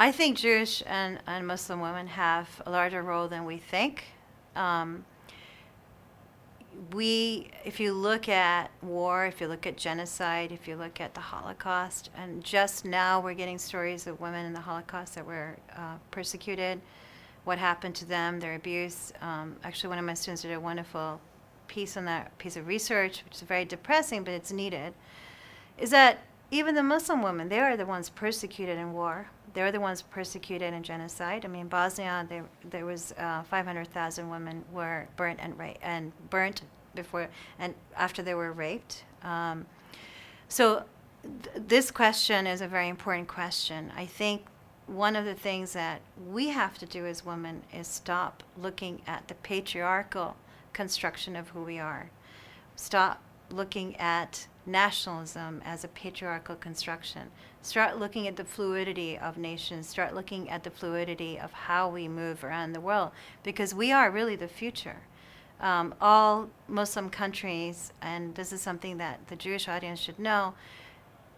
I think Jewish and Muslim women have a larger role than we think. Um, if you look at war, if you look at genocide, if you look at the Holocaust, and just now we're getting stories of women in the Holocaust that were persecuted, what happened to them, their abuse. Actually, one of my students did a wonderful piece on that piece of research, which is very depressing, but it's needed, is that even the Muslim women, they are the ones persecuted in war. They're the ones persecuted in genocide. I mean, Bosnia, there was 500,000 women were burnt and burnt before and after they were raped. So this question is a very important question. I think one of the things that we have to do as women is stop looking at the patriarchal construction of who we are. Stop looking at nationalism as a patriarchal construction. Start looking at the fluidity of nations. Start looking at the fluidity of how we move around the world, because we are really the future. All Muslim countries, and this is something that the Jewish audience should know,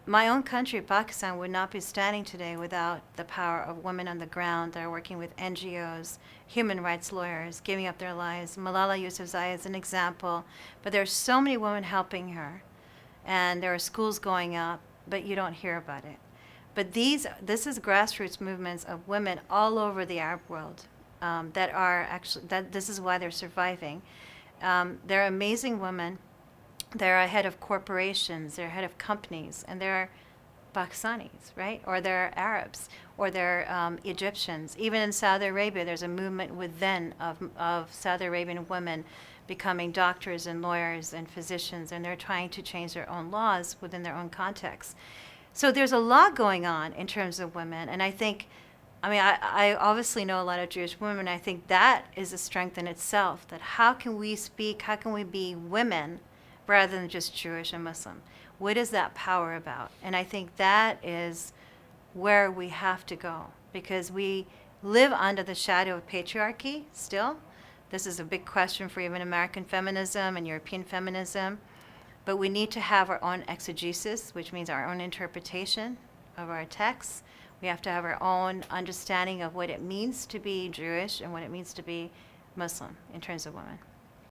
my own country, Pakistan, would not be standing today without the power of women on the ground that are working with NGOs, human rights lawyers, giving up their lives. Malala Yousafzai is an example, but there are so many women helping her, and there are schools going up, but you don't hear about it. But this is grassroots movements of women all over the Arab world that are actually, that this is why they're surviving. They're amazing women. They're ahead of corporations, they're ahead of companies, and they're Pakistanis, right? Or they're Arabs, or they're Egyptians. Even in Saudi Arabia, there's a movement within of Saudi Arabian women becoming doctors and lawyers and physicians, and they're trying to change their own laws within their own context. So there's a lot going on in terms of women, and I obviously know a lot of Jewish women, and I think that is a strength in itself, that how can we speak, how can we be women rather than just Jewish and Muslim? What is that power about? And I think that is where we have to go, because we live under the shadow of patriarchy still. This is a big question for even American feminism and European feminism. But we need to have our own exegesis, which means our own interpretation of our texts. We have to have our own understanding of what it means to be Jewish and what it means to be Muslim in terms of women.